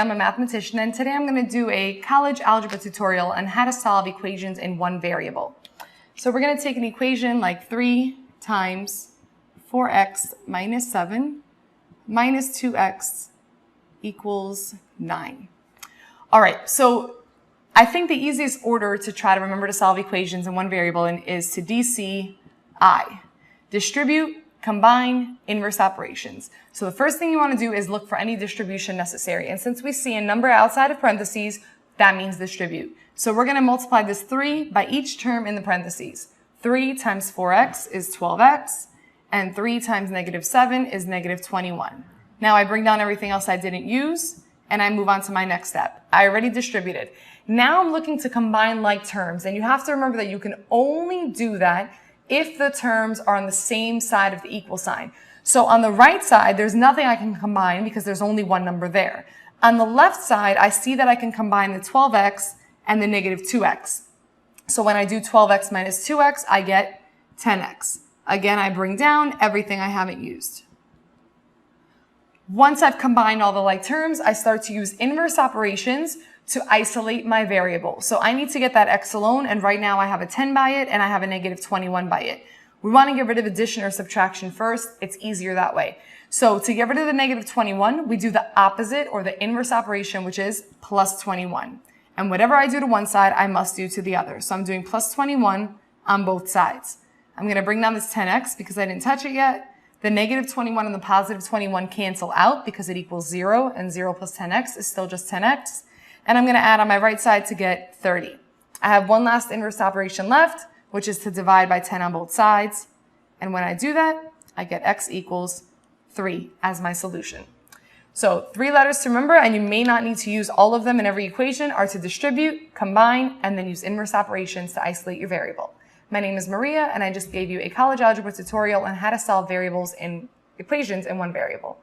I'm a mathematician, and today I'm going to do a college algebra tutorial on how to solve equations in one variable. So we're going to take an equation like 3 times 4x minus 7 minus 2x equals 9. All right, so I think the easiest order to try to remember to solve equations in one variable is to DCI. Distribute, combine, inverse operations. So the first thing you want to do is look for any distribution necessary. And since we see a number outside of parentheses, that means distribute. So we're going to multiply this 3 by each term in the parentheses. 3 times 4x is 12x, and 3 times negative 7 is negative 21. Now I bring down everything else I didn't use, and I move on to my next step. I already distributed. Now I'm looking to combine like terms, and you have to remember that you can only do that if the terms are on the same side of the equal sign. So on the right side, there's nothing I can combine because there's only one number there. On the left side, I see that I can combine the 12x and the negative 2x. So when I do 12x minus 2x, I get 10x. Again, I bring down everything I haven't used. Once I've combined all the like terms, I start to use inverse operations to isolate my variable. So I need to get that x alone, and right now I have a 10 by it and I have a negative 21 by it. We want to get rid of addition or subtraction first. It's easier that way. So to get rid of the negative 21, we do the opposite or the inverse operation, which is plus 21. And whatever I do to one side, I must do to the other. So I'm doing plus 21 on both sides. I'm going to bring down this 10x because I didn't touch it yet. The negative 21 and the positive 21 cancel out because it equals 0, and 0 plus 10x is still just 10x. And I'm going to add on my right side to get 30. I have one last inverse operation left, which is to divide by 10 on both sides. And when I do that, I get x equals 3 as my solution. So 3 letters to remember, and you may not need to use all of them in every equation, are to distribute, combine, and then use inverse operations to isolate your variable. My name is Maria, and I just gave you a college algebra tutorial on how to solve variables in equations in one variable.